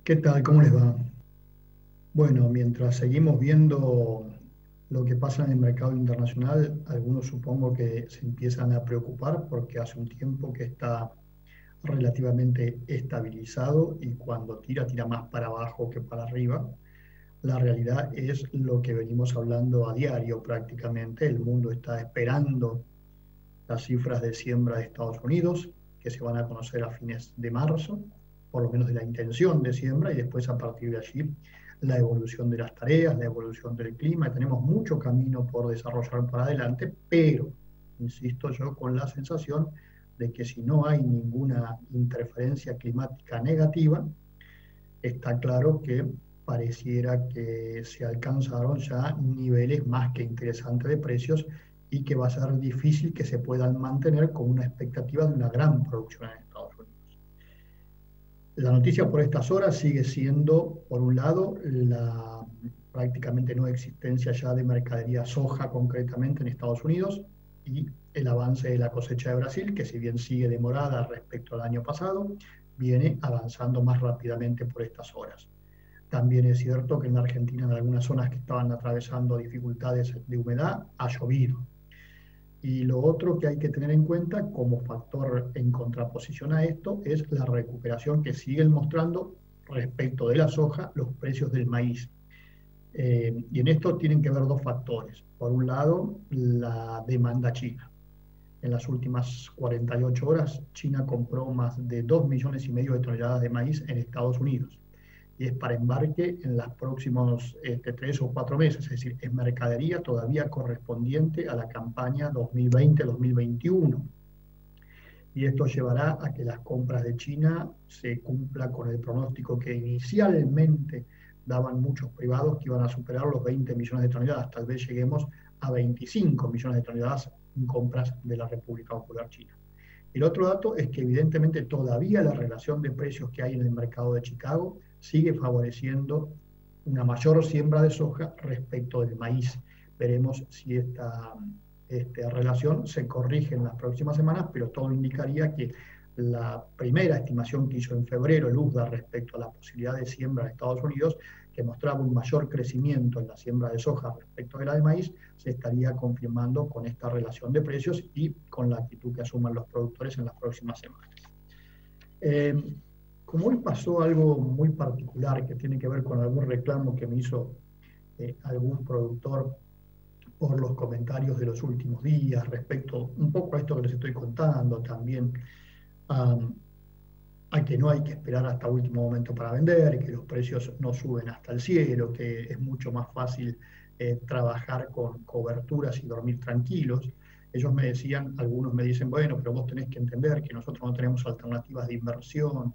¿Qué tal? ¿Cómo les va? Bueno, mientras seguimos viendo lo que pasa en el mercado internacional, algunos supongo que se empiezan a preocupar porque hace un tiempo que está relativamente estabilizado y cuando tira, tira más para abajo que para arriba. La realidad es lo que venimos hablando a diario prácticamente. El mundo está esperando las cifras de siembra de Estados Unidos, que se van a conocer a fines de marzo, por lo menos de la intención de siembra, y después a partir de allí la evolución de las tareas, la evolución del clima. Tenemos mucho camino por desarrollar para adelante, pero, insisto yo, con la sensación de que si no hay ninguna interferencia climática negativa, está claro que pareciera que se alcanzaron ya niveles más que interesantes de precios y que va a ser difícil que se puedan mantener con una expectativa de una gran producción en Estados Unidos. La noticia por estas horas sigue siendo, por un lado, la prácticamente no existencia ya de mercadería soja concretamente en Estados Unidos y el avance de la cosecha de Brasil, que si bien sigue demorada respecto al año pasado, viene avanzando más rápidamente por estas horas. También es cierto que en la Argentina, en algunas zonas que estaban atravesando dificultades de humedad, ha llovido. Y lo otro que hay que tener en cuenta como factor en contraposición a esto es la recuperación que siguen mostrando respecto de la soja los precios del maíz. Y en esto tienen que ver dos factores. Por un lado, la demanda china. En las últimas 48 horas, China compró más de 2,5 millones de toneladas de maíz en Estados Unidos y es para embarque en los próximos 3 o 4 meses, es decir, es mercadería todavía correspondiente a la campaña 2020-2021. Y esto llevará a que las compras de China se cumpla con el pronóstico que inicialmente daban muchos privados, que iban a superar los 20 millones de toneladas. Tal vez lleguemos a 25 millones de toneladas en compras de la República Popular China. El otro dato es que evidentemente todavía la relación de precios que hay en el mercado de Chicago sigue favoreciendo una mayor siembra de soja respecto del maíz. Veremos si esta relación se corrige en las próximas semanas, pero todo indicaría que la primera estimación que hizo en febrero el USDA respecto a la posibilidad de siembra en Estados Unidos, que mostraba un mayor crecimiento en la siembra de soja respecto de la de maíz, se estaría confirmando con esta relación de precios y con la actitud que asuman los productores en las próximas semanas. Como hoy pasó algo muy particular que tiene que ver con algún reclamo que me hizo algún productor por los comentarios de los últimos días respecto un poco a esto que les estoy contando, también um, a que no hay que esperar hasta último momento para vender, que los precios no suben hasta el cielo, que es mucho más fácil trabajar con coberturas y dormir tranquilos. Ellos me decían, algunos me dicen, bueno, pero vos tenés que entender que nosotros no tenemos alternativas de inversión.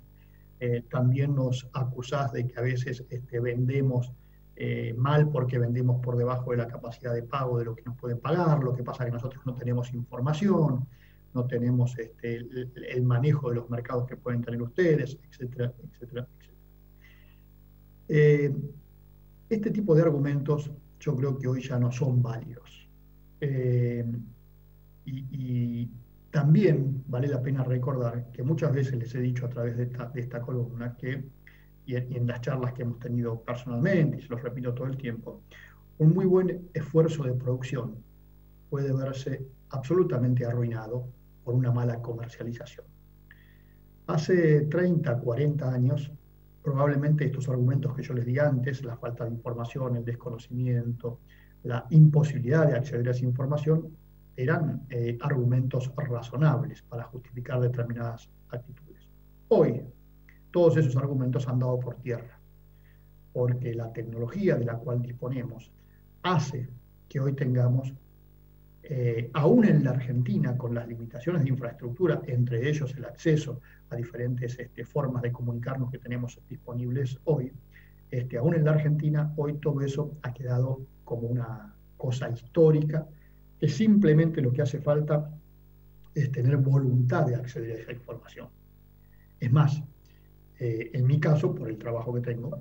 También nos acusás de que a veces vendemos mal porque vendemos por debajo de la capacidad de pago de lo que nos pueden pagar. Lo que pasa es que nosotros no tenemos información, no tenemos el manejo de los mercados que pueden tener ustedes, etcétera, etcétera, etcétera. Eh, este tipo de argumentos yo creo que hoy ya no son válidos. Eh, y también vale la pena recordar que muchas veces les he dicho a través de esta columna que, y en las charlas que hemos tenido personalmente, y se los repito todo el tiempo, un muy buen esfuerzo de producción puede verse absolutamente arruinado por una mala comercialización. Hace 30, 40 años, probablemente estos argumentos que yo les di antes, la falta de información, el desconocimiento, la imposibilidad de acceder a esa información, eran argumentos razonables para justificar determinadas actitudes. Hoy, todos esos argumentos han dado por tierra, porque la tecnología de la cual disponemos hace que hoy tengamos aún en la Argentina, con las limitaciones de infraestructura, entre ellos el acceso a diferentes formas de comunicarnos que tenemos disponibles hoy, aún en la Argentina, hoy todo eso ha quedado como una cosa histórica, que simplemente lo que hace falta es tener voluntad de acceder a esa información. Es más, en mi caso, por el trabajo que tengo,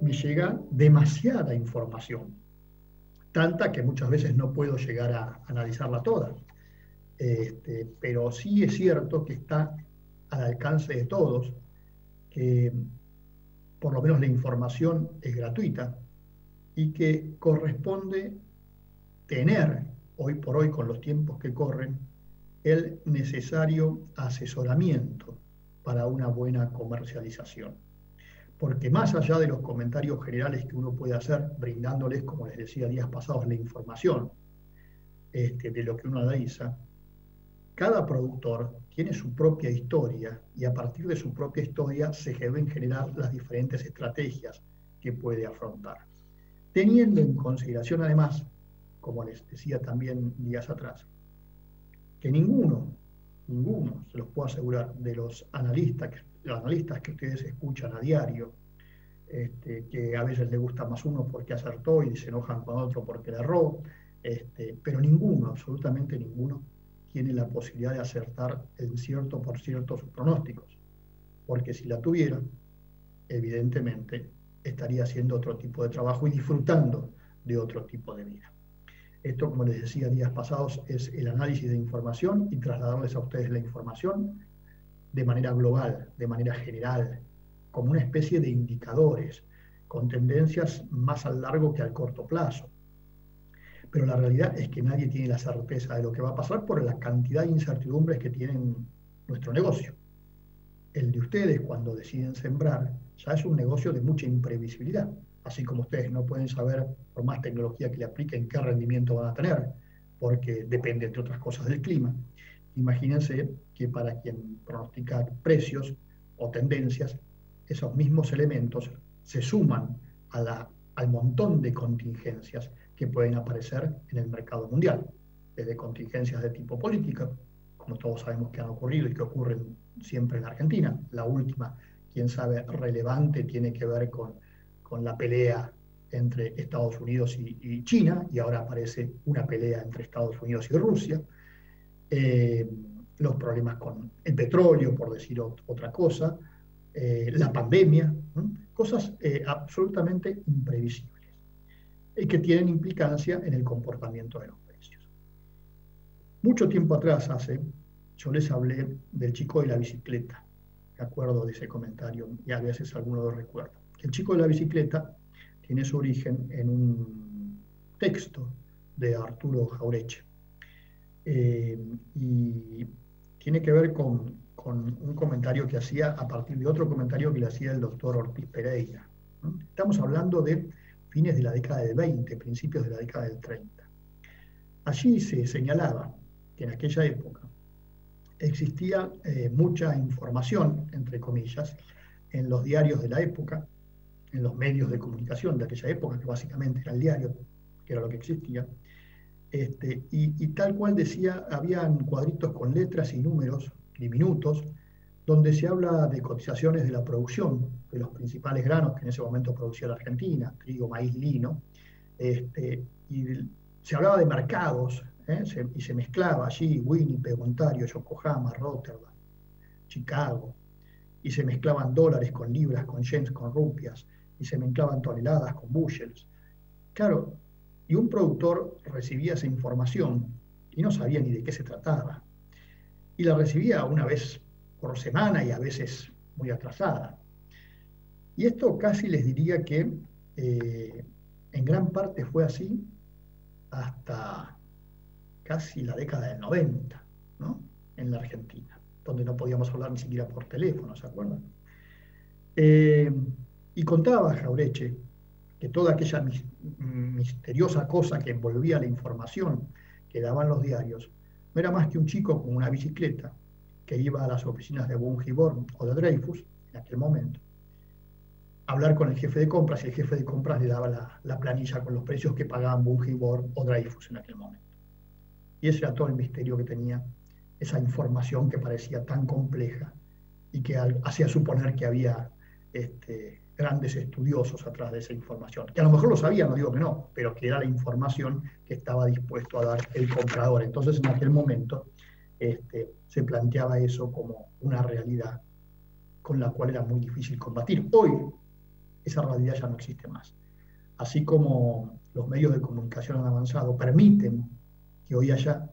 me llega demasiada información, tanta que muchas veces no puedo llegar a analizarla toda. Pero sí es cierto que está al alcance de todos, que por lo menos la información es gratuita y que corresponde tener, hoy por hoy con los tiempos que corren, el necesario asesoramiento para una buena comercialización. Porque más allá de los comentarios generales que uno puede hacer, brindándoles, como les decía días pasados, la información de lo que uno analiza, cada productor tiene su propia historia y a partir de su propia historia se deben generar las diferentes estrategias que puede afrontar. Teniendo en consideración además, como les decía también días atrás, que ninguno, se los puedo asegurar, de los analistas que ustedes escuchan a diario, que a veces les gusta más uno porque acertó y se enojan con otro porque le erró, pero ninguno, absolutamente ninguno, tiene la posibilidad de acertar en cierto por cierto sus pronósticos, porque si la tuviera, evidentemente estaría haciendo otro tipo de trabajo y disfrutando de otro tipo de vida. Esto, como les decía días pasados, es el análisis de información y trasladarles a ustedes la información de manera global, de manera general, como una especie de indicadores, con tendencias más al largo que al corto plazo. Pero la realidad es que nadie tiene la certeza de lo que va a pasar por la cantidad de incertidumbres que tienen nuestro negocio. El de ustedes, cuando deciden sembrar, ya es un negocio de mucha imprevisibilidad. Así como ustedes no pueden saber, por más tecnología que le apliquen, qué rendimiento van a tener, porque depende, entre otras cosas, del clima. Imagínense que para quien pronostica precios o tendencias, esos mismos elementos se suman al montón de contingencias que pueden aparecer en el mercado mundial, desde contingencias de tipo político, como todos sabemos que han ocurrido y que ocurren siempre en Argentina. La última, quién sabe, relevante, tiene que ver con la pelea entre Estados Unidos y China, y ahora aparece una pelea entre Estados Unidos y Rusia. Los problemas con el petróleo, por decir otra cosa, la pandemia, cosas absolutamente imprevisibles y que tienen implicancia en el comportamiento de los precios. Mucho tiempo atrás, yo les hablé del chico de la bicicleta, me acuerdo de ese comentario y a veces alguno lo recuerda. El chico de la bicicleta tiene su origen en un texto de Arturo Jauretche. Y tiene que ver con un comentario que hacía a partir de otro comentario que le hacía el doctor Ortiz Pereira. Estamos hablando de fines de la década del 20, principios de la década del 30. Allí se señalaba que en aquella época existía mucha información, entre comillas, en los diarios de la época, en los medios de comunicación de aquella época, que básicamente era el diario, que era lo que existía, y tal cual decía, habían cuadritos con letras y números diminutos, donde se habla de cotizaciones de la producción de los principales granos que en ese momento producía la Argentina, trigo, maíz, lino, y se hablaba de mercados, y se mezclaba allí Winnipeg, Ontario, Yokohama, Rotterdam, Chicago, y se mezclaban dólares con libras, con yens, con rupias, y se mezclaban toneladas con bushels. Claro, y un productor recibía esa información y no sabía ni de qué se trataba. Y la recibía una vez por semana y a veces muy atrasada. Y esto casi les diría que en gran parte fue así hasta casi la década del 90, ¿no? En la Argentina, donde no podíamos hablar ni siquiera por teléfono, ¿se acuerdan? Y contaba Jauretche que toda aquella misteriosa cosa que envolvía la información que daban los diarios no era más que un chico con una bicicleta que iba a las oficinas de Bunge-Born o de Dreyfus en aquel momento a hablar con el jefe de compras y el jefe de compras le daba la planilla con los precios que pagaban Bunge-Born o Dreyfus en aquel momento. Y ese era todo el misterio que tenía esa información que parecía tan compleja y que hacía suponer que había grandes estudiosos atrás de esa información, que a lo mejor lo sabían, no digo que no, pero que era la información que estaba dispuesto a dar el comprador. Entonces en aquel momento se planteaba eso como una realidad con la cual era muy difícil combatir. Hoy esa realidad ya no existe más. Así como los medios de comunicación han avanzado, permiten que hoy haya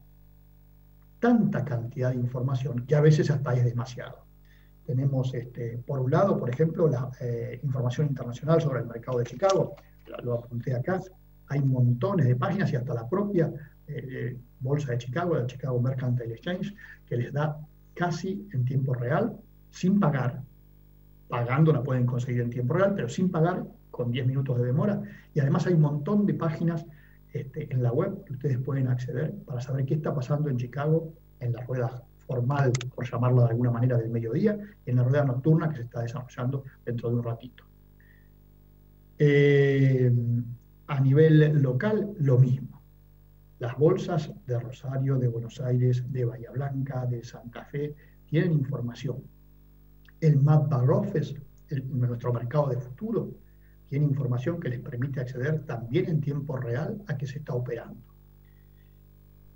tanta cantidad de información que a veces hasta es demasiado. Tenemos, por un lado, por ejemplo, la información internacional sobre el mercado de Chicago, lo apunté acá, hay montones de páginas y hasta la propia Bolsa de Chicago, la Chicago Mercantile Exchange, que les da casi en tiempo real, sin pagar, pagando la pueden conseguir en tiempo real, pero sin pagar, con 10 minutos de demora, y además hay un montón de páginas en la web que ustedes pueden acceder para saber qué está pasando en Chicago en la rueda formal, por llamarlo de alguna manera, del mediodía, y en la rueda nocturna que se está desarrollando dentro de un ratito. A nivel local, lo mismo. Las bolsas de Rosario, de Buenos Aires, de Bahía Blanca, de Santa Fe, tienen información. El Map Back Office, nuestro mercado de futuro, tiene información que les permite acceder también en tiempo real a qué se está operando.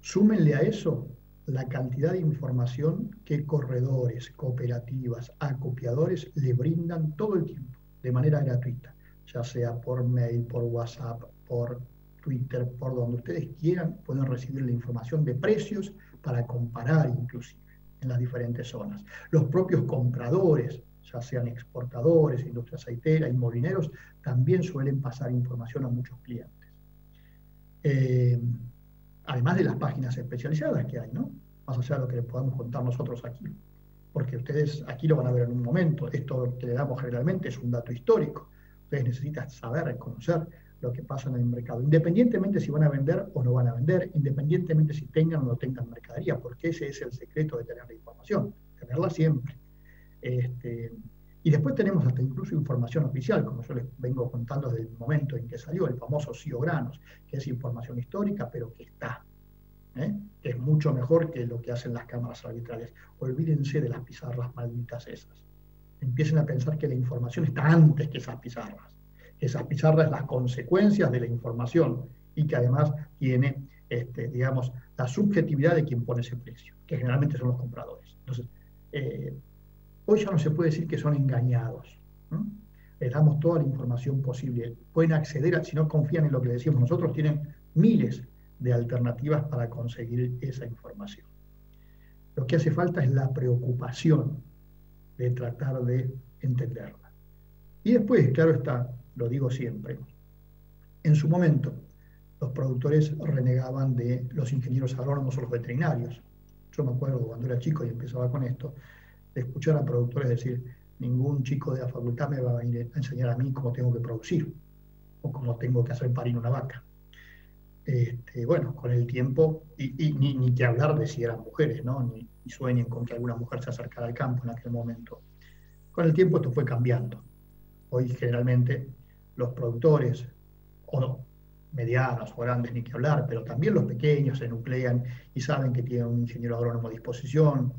Súmenle a eso la cantidad de información que corredores, cooperativas, acopiadores le brindan todo el tiempo, de manera gratuita, ya sea por mail, por WhatsApp, por Twitter, por donde ustedes quieran, pueden recibir la información de precios para comparar inclusive en las diferentes zonas. Los propios compradores, ya sean exportadores, industria aceitera y molineros, también suelen pasar información a muchos clientes. Además de las páginas especializadas que hay, ¿no? Más allá de lo que les podamos contar nosotros aquí. Porque ustedes aquí lo van a ver en un momento. Esto que le damos generalmente es un dato histórico. Ustedes necesitan saber, conocer lo que pasa en el mercado, independientemente si van a vender o no van a vender, independientemente si tengan o no tengan mercadería, porque ese es el secreto de tener la información, tenerla siempre. Y después tenemos hasta incluso información oficial, como yo les vengo contando desde el momento en que salió el famoso CIO Granos, que es información histórica, pero que está, que es mucho mejor que lo que hacen las cámaras arbitrales. Olvídense de las pizarras malditas esas. Empiecen a pensar que la información está antes que esas pizarras. Esas pizarras, las consecuencias de la información, y que además tiene, digamos, la subjetividad de quien pone ese precio, que generalmente son los compradores. Entonces, hoy ya no se puede decir que son engañados, ¿no? Les damos toda la información posible. Pueden acceder, si no confían en lo que decimos nosotros, tienen miles de alternativas para conseguir esa información. Lo que hace falta es la preocupación de tratar de entenderla. Y después, claro está, lo digo siempre, en su momento los productores renegaban de los ingenieros agrónomos o los veterinarios. Yo me acuerdo cuando era chico y empezaba con esto, de escuchar a productores decir, ningún chico de la facultad me va a venir a enseñar a mí cómo tengo que producir o cómo tengo que hacer parir una vaca. Bueno, con el tiempo, y ni que hablar de si eran mujeres, ¿no? Ni sueñen con que alguna mujer se acercara al campo en aquel momento. Con el tiempo esto fue cambiando. Hoy generalmente los productores, o no, medianos o grandes, ni que hablar, pero también los pequeños se nuclean y saben que tienen un ingeniero agrónomo a disposición,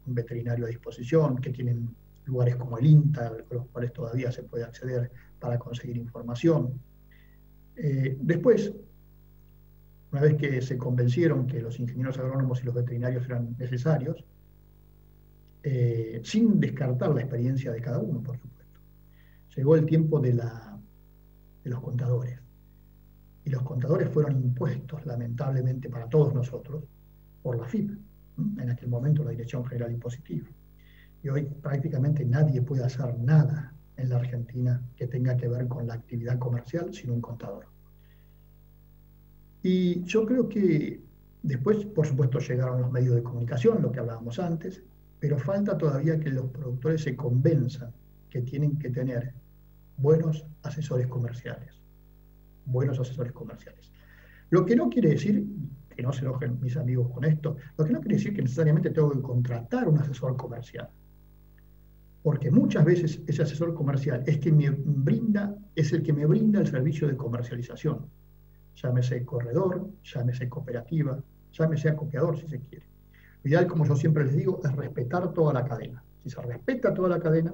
un veterinario a disposición, que tienen lugares como el INTA, a los cuales todavía se puede acceder para conseguir información. Después, una vez que se convencieron que los ingenieros agrónomos y los veterinarios eran necesarios, sin descartar la experiencia de cada uno, por supuesto, llegó el tiempo de los contadores. Y los contadores fueron impuestos, lamentablemente para todos nosotros, por la FIP, en aquel momento la Dirección General Impositiva. Y hoy prácticamente nadie puede hacer nada en la Argentina que tenga que ver con la actividad comercial sin un contador. Y yo creo que después, por supuesto, llegaron los medios de comunicación, lo que hablábamos antes, pero falta todavía que los productores se convenzan que tienen que tener buenos asesores comerciales. Buenos asesores comerciales. Lo que no quiere decir, que no se enojen mis amigos con esto, lo que no quiere decir que necesariamente tengo que contratar un asesor comercial. Porque muchas veces ese asesor comercial es el que me brinda el servicio de comercialización. Llámese corredor, llámese cooperativa, llámese acopiador si se quiere. Lo ideal, como yo siempre les digo, es respetar toda la cadena. Si se respeta toda la cadena,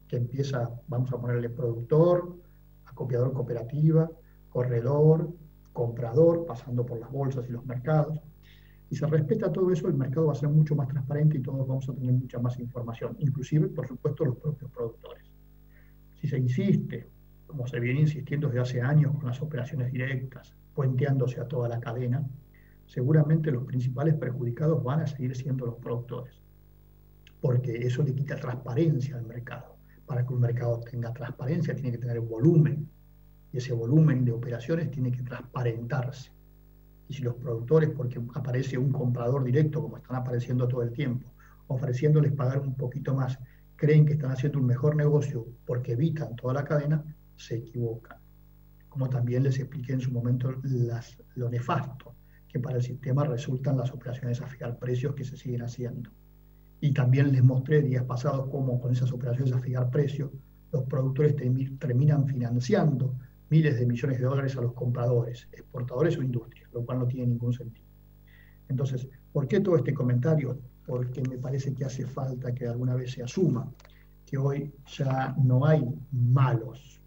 que empieza, vamos a ponerle productor, acopiador, cooperativa, corredor, comprador, pasando por las bolsas y los mercados, y se respeta todo eso, el mercado va a ser mucho más transparente y todos vamos a tener mucha más información, inclusive, por supuesto, los propios productores. Si se insiste, como se viene insistiendo desde hace años con las operaciones directas, puenteándose a toda la cadena, seguramente los principales perjudicados van a seguir siendo los productores. porque eso le quita transparencia al mercado. Para que un mercado tenga transparencia tiene que tener volumen, y ese volumen de operaciones tiene que transparentarse. Y si los productores, porque aparece un comprador directo, como están apareciendo todo el tiempo, ofreciéndoles pagar un poquito más, creen que están haciendo un mejor negocio porque evitan toda la cadena, se equivocan. Como también les expliqué en su momento lo nefasto que para el sistema resultan las operaciones a fijar precios que se siguen haciendo. Y también les mostré días pasados cómo con esas operaciones a fijar precios los productores terminan financiando miles de millones de dólares a los compradores, exportadores o industrias, lo cual no tiene ningún sentido. Entonces, ¿por qué todo este comentario? Porque me parece que hace falta que alguna vez se asuma que hoy ya no hay malos,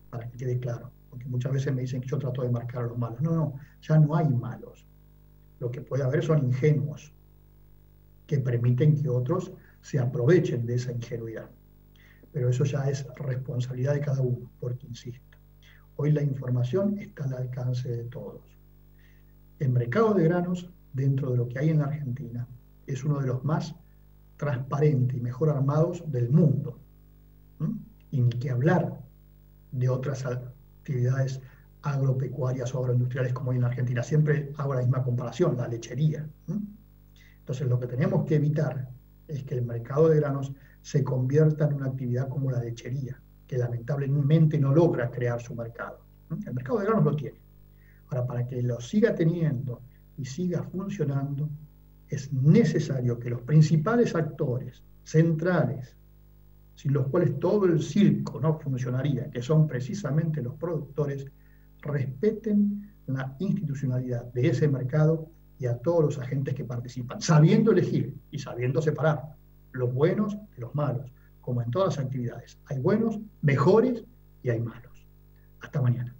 para que quede claro, porque muchas veces me dicen que yo trato de marcar a los malos. No, no, ya no hay malos. Lo que puede haber son ingenuos, que permiten que otros se aprovechen de esa ingenuidad. Pero eso ya es responsabilidad de cada uno, porque insisto, hoy la información está al alcance de todos. El mercado de granos, dentro de lo que hay en la Argentina, es uno de los más transparentes y mejor armados del mundo. Y ni que hablar de otras actividades agropecuarias o agroindustriales como hay en la Argentina. Siempre hago la misma comparación, la lechería. Entonces, lo que tenemos que evitar es que el mercado de granos se convierta en una actividad como la lechería, que lamentablemente no logra crear su mercado. El mercado de granos lo tiene. Ahora, para que lo siga teniendo y siga funcionando, es necesario que los principales actores centrales, sin los cuales todo el circo no funcionaría, que son precisamente los productores, respeten la institucionalidad de ese mercado y a todos los agentes que participan, sabiendo elegir y sabiendo separar los buenos de los malos, como en todas las actividades. Hay buenos, mejores y hay malos. Hasta mañana.